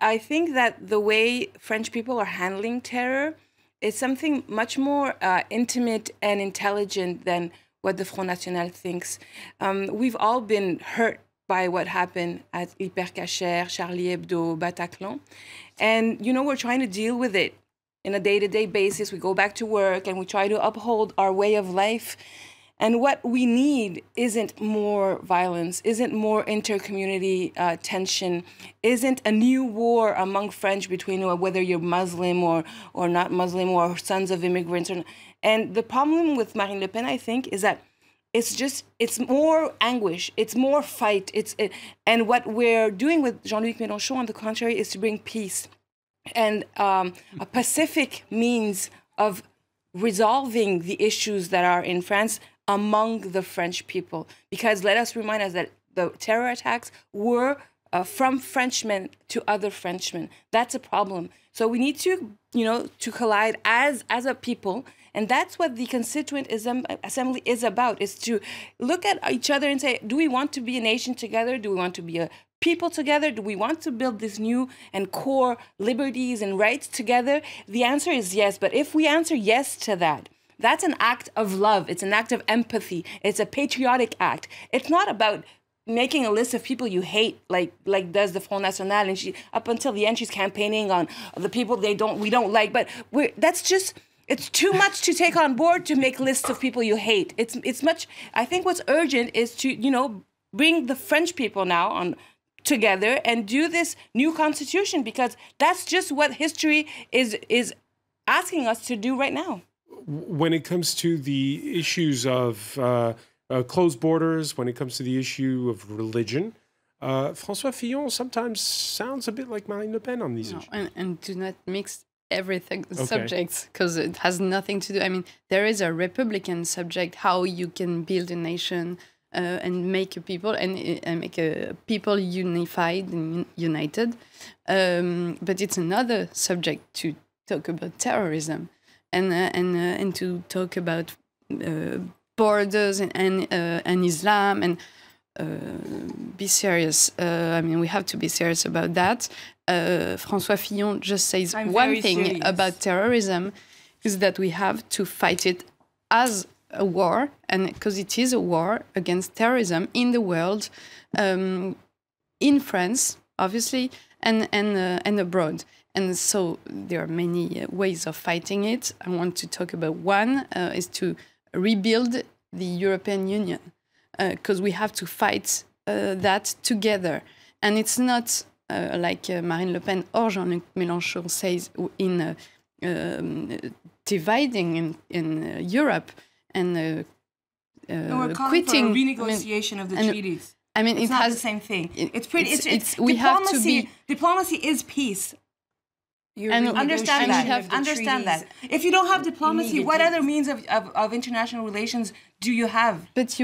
I think that the way French people are handling terror is something much more intimate and intelligent than what the Front National thinks. We've all been hurt by what happened at Hypercacher, Charlie Hebdo, Bataclan. And, you know, we're trying to deal with it in a day-to-day basis. We go back to work and we try to uphold our way of life. And what we need isn't more violence, isn't more inter-community tension, isn't a new war among French between whether you're Muslim or not Muslim or sons of immigrants. And the problem with Marine Le Pen, I think, is that it's more anguish, it's more fight. And what we're doing with Jean-Luc Mélenchon, on the contrary, is to bring peace and a pacific means of resolving the issues that are in France among the French people. Because let us remind us that the terror attacks were from Frenchmen to other Frenchmen. That's a problem. So we need to, you know, to collide as a people. And that's what the Constituent Assembly is about, is to look at each other and say, do we want to be a nation together? Do we want to be a people together? Do we want to build this new and core liberties and rights together? The answer is yes. But if we answer yes to that, that's an act of love. It's an act of empathy. It's a patriotic act. It's not about making a list of people you hate, like does the Front National, and she, up until the end, she's campaigning on the people we don't like. But that's just, it's too much to take on board to make lists of people you hate. It's much. I think what's urgent is to, you know, bring the French people now on together and do this new constitution, because that's just what history is asking us to do right now. When it comes to the issues of closed borders, when it comes to the issue of religion, François Fillon sometimes sounds a bit like Marine Le Pen on these issues. And do not mix everything, subjects, because it has nothing to do. I mean, there is a Republican subject, how you can build a nation and make a people and make a people unified and united. But it's another subject to talk about terrorism. And to talk about borders and Islam and be serious. I mean, we have to be serious about that. François Fillon just says one thing about terrorism, is that we have to fight it as a war, and because it is a war against terrorism in the world, in France, obviously, and abroad. And so there are many ways of fighting it. I want to talk about one, is to rebuild the European Union, because we have to fight that together. And it's not like Marine Le Pen or Jean-Luc Mélenchon says in dividing in Europe and we're calling quitting. For a renegotiation of the treaties. I mean, it's not the same thing. It's pretty. It's we have to be. Diplomacy is peace. And understand that. Understand that. If you don't have diplomacy, what other means of international relations do you have? But you